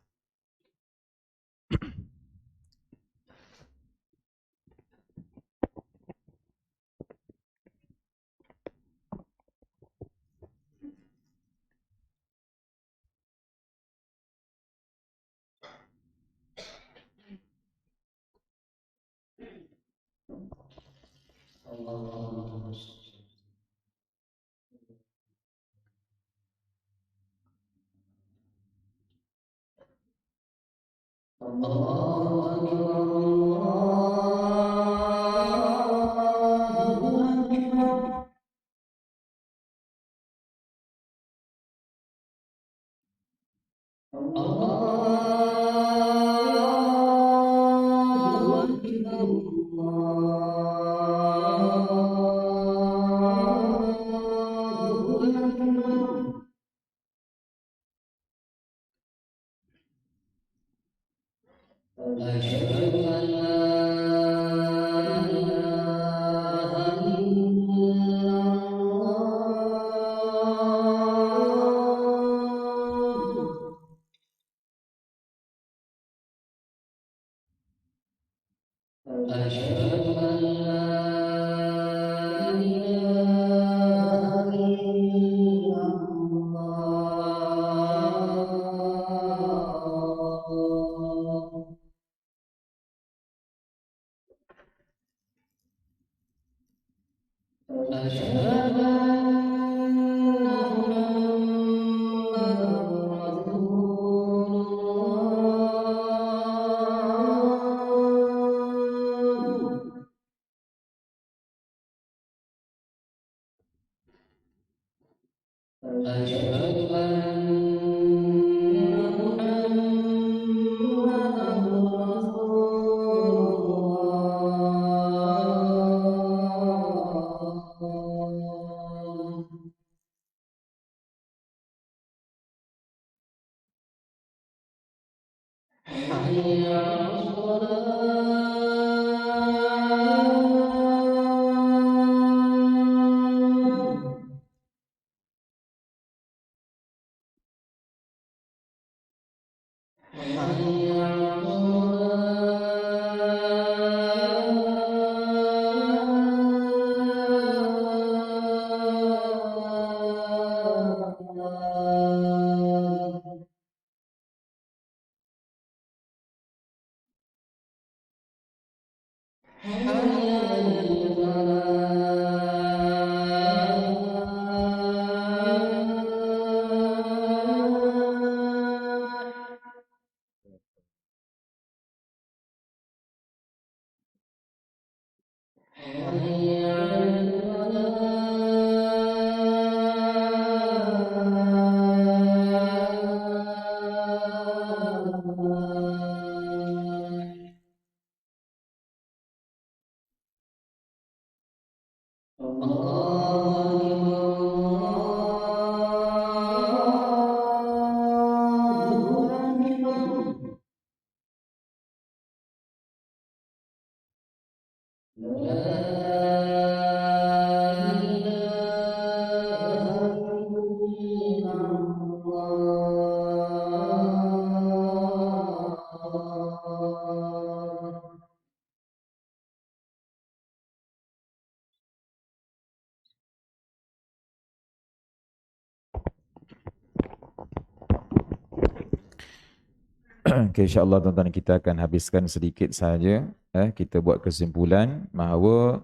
Okay, insyaAllah tuan-tuan kita akan habiskan sedikit saja. Kita buat kesimpulan bahawa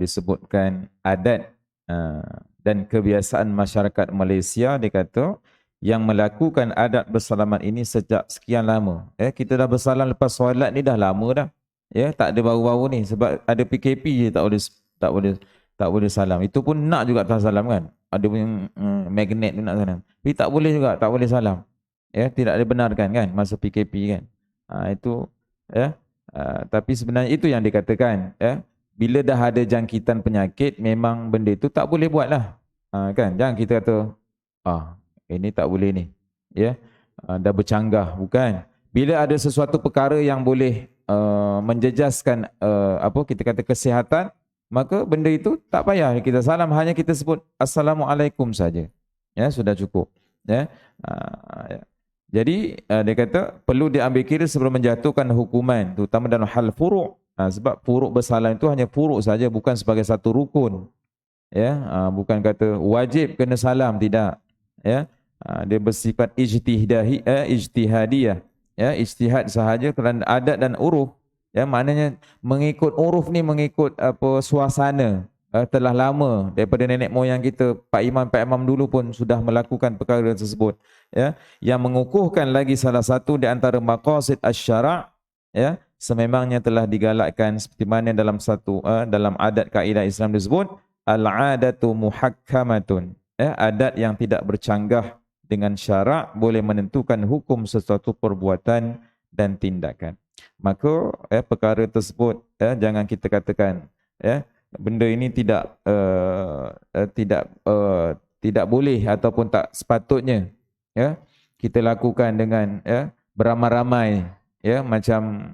disebutkan adat dan kebiasaan masyarakat Malaysia, dia kata yang melakukan adat bersalaman ini sejak sekian lama. Kita dah bersalam lepas solat ni dah lama dah. Tak ada baru-baru ni sebab ada PKP je tak boleh salam. Itu pun nak juga tak salam kan. Ada punya magnet tu nak salam. Tapi tak boleh juga, tak boleh salam. Tidak dibenarkan kan masa PKP kan. Itu tapi sebenarnya itu yang dikatakan bila dah ada jangkitan penyakit memang benda itu tak boleh buatlah. Kan, jangan kita kata ini tak boleh ni, ya, dah bercanggah, bukan. Bila ada sesuatu perkara yang boleh menjejaskan kita kata kesihatan, maka benda itu tak payah kita salam, hanya kita sebut assalamualaikum saja, ya, sudah cukup, ya. Ya. Jadi dia kata perlu diambil kira sebelum menjatuhkan hukuman, terutama dalam hal furu'. Sebab furu' bersalam itu hanya furu' saja, bukan sebagai satu rukun, ya. Bukan kata wajib kena salam, tidak, ya. Dia bersifat ijtihadiyah, ya, ijtihad sahaja kerana adat dan uruf, ya, maknanya mengikut uruf ni, mengikut suasana. Telah lama daripada nenek moyang kita, pak imam dulu pun sudah melakukan perkara tersebut, ya. Yang mengukuhkan lagi salah satu di antara maqasid asy-syara', ya, sememangnya telah digalakkan seperti mana dalam dalam adat kaedah Islam disebut al-'adatu muhakkamatun, ya, adat yang tidak bercanggah dengan syarak boleh menentukan hukum sesuatu perbuatan dan tindakan. Maka perkara tersebut, jangan kita katakan, ya, benda ini tidak boleh ataupun tak sepatutnya, ya, kita lakukan dengan, ya, beramai-ramai, ya, macam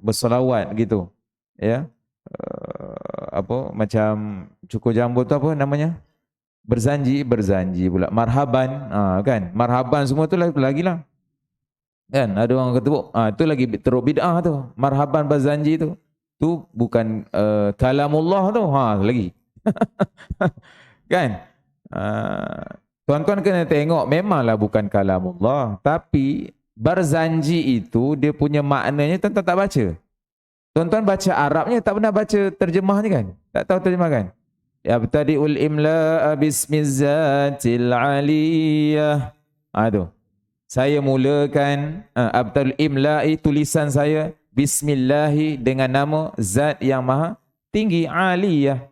berselawat gitu, ya, macam cukur jambut tu apa namanya, berjanji pula, marhaban, kan, marhaban semua tu lagi lah, kan, ada orang kata itu lagi teruk bid'ah tu, marhaban berjanji tu bukan kalamullah tu, lagi kan. Tuan-tuan kena tengok, memanglah bukan kalamullah, tapi berjanji itu dia punya maknanya tuan-tuan tak baca. Tuan-tuan baca Arabnya, tak pernah baca terjemahnya kan? Tak tahu terjemah kan? Yabtadi'ul imla'a bismizzatil aliyah. Tu. Saya mulakan abtadi'ul imla'i, tulisan saya, bismillahi, dengan nama zat yang maha tinggi, aliyah.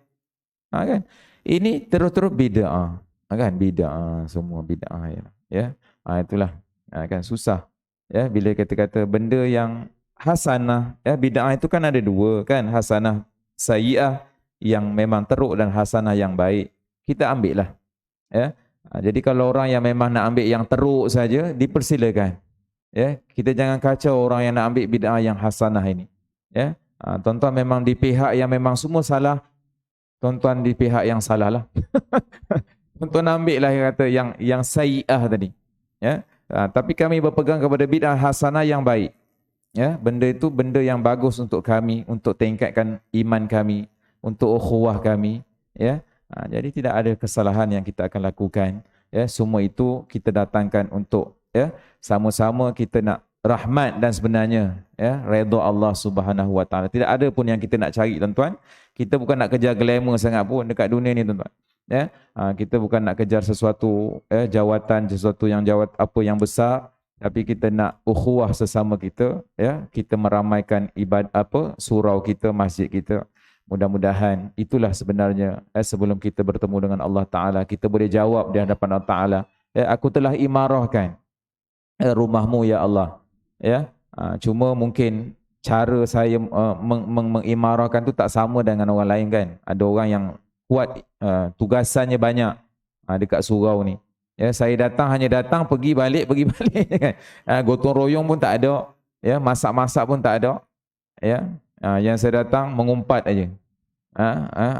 Kan? Ini terus-terus bid'ah. Kan? Bid'ah, semua bid'ah, ya. Itulah. Kan susah. Ya, bila kata-kata benda yang hasanah, ya, bid'ah itu kan ada dua, kan, hasanah sayyi'ah yang memang teruk dan hasanah yang baik. Kita ambil lah, ya. Jadi kalau orang yang memang nak ambil yang teruk saja, dipersilakan, ya. Kita jangan kacau orang yang nak ambil bid'ah yang hasanah ini, ya. Tuan-tuan memang di pihak yang memang semua salah, tuan-tuan di pihak yang salah lah. Tuan-tuan ambil lah yang kata yang sayyi'ah tadi, ya. Tapi kami berpegang kepada bid'ah hasanah yang baik, ya. Benda itu benda yang bagus untuk kami, untuk tingkatkan iman kami, untuk ukhuwah kami, ya. Jadi tidak ada kesalahan yang kita akan lakukan, ya. Semua itu kita datangkan untuk, ya, sama-sama kita nak rahmat dan sebenarnya, ya, redha Allah Subhanahu Wa Taala. Tidak ada pun yang kita nak cari, tuan-tuan. Kita bukan nak kejar glamour sangat pun dekat dunia ni, tuan-tuan. Ya, kita bukan nak kejar sesuatu, jawatan, sesuatu yang yang besar, tapi kita nak ukhuwah sesama kita, ya. Kita meramaikan surau kita, masjid kita. Mudah-mudahan itulah sebenarnya, sebelum kita bertemu dengan Allah Taala, kita boleh jawab di hadapan Allah Taala, aku telah imarahkan rumahmu, ya Allah, ya. Cuma mungkin cara saya mengimarahkan tu tak sama dengan orang lain, kan. Ada orang yang kuat, tugasannya banyak dekat surau ni, ya. Saya hanya datang pergi balik kan. Gotong royong pun tak ada, ya. Masak-masak pun tak ada, ya. Yang saya datang mengumpat aja,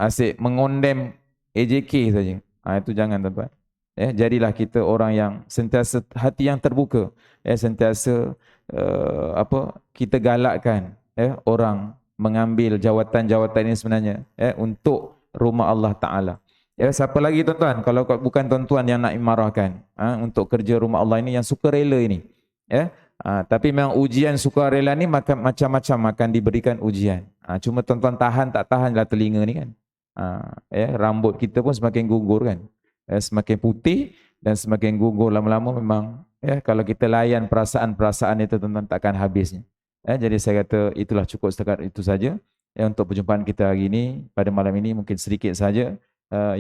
asyik mengondem AJK saja. Itu jangan, tuan-tuan, ya. Jadilah kita orang yang sentiasa hati yang terbuka, ya. Sentiasa kita galakkan, ya, orang mengambil jawatan-jawatan ini sebenarnya, ya, untuk rumah Allah Ta'ala. Ya, siapa lagi, tuan-tuan, kalau bukan tuan-tuan yang nak imarahkan untuk kerja rumah Allah ini, yang sukarela ini, ya. Tapi memang ujian sukarela ni macam-macam akan diberikan ujian. Cuma tuan-tuan tahan tak tahanlah telinga ni, kan. Ya, rambut kita pun semakin gugur, kan. Semakin putih dan semakin gugur lama-lama memang, ya, kalau kita layan perasaan-perasaan itu, tuan-tuan, takkan habisnya. Jadi saya kata itulah cukup setakat itu saja, ya, untuk perjumpaan kita hari ini. Pada malam ini mungkin sedikit saja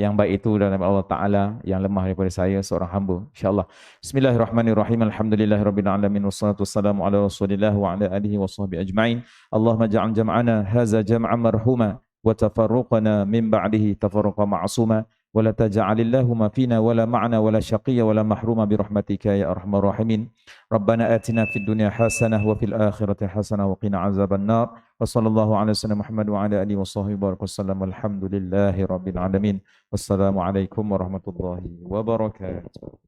yang baik itu dalam Allah Ta'ala, yang lemah daripada saya seorang hamba, insyaAllah. Bismillahirrahmanirrahim. Alhamdulillahirabbil alamin, wassalatu wassalamu ala Rasulillah wa ala alihi washabbihi ajma'in. Allahumma ja'al jam'ana hadza jam'an marhuma wa tafarruqana min ba'dihi tafarruqa ma'suma. ولا تجعل اللهم فينا ولا معنا ولا شقيا ولا محروما برحمتك يا أرحم الراحمين. ربنا آتنا في الدنيا حسنة وفي الآخرة حسنة وقنا عذاب النار. وصلى الله على سيدنا محمد وعلى آله وصحبه وبارك وسلم والحمد لله رب العالمين. والسلام عليكم ورحمة الله وبركاته.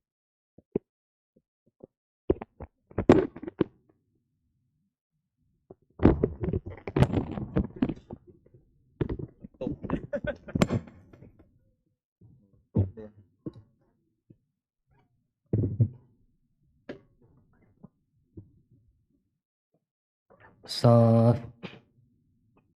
So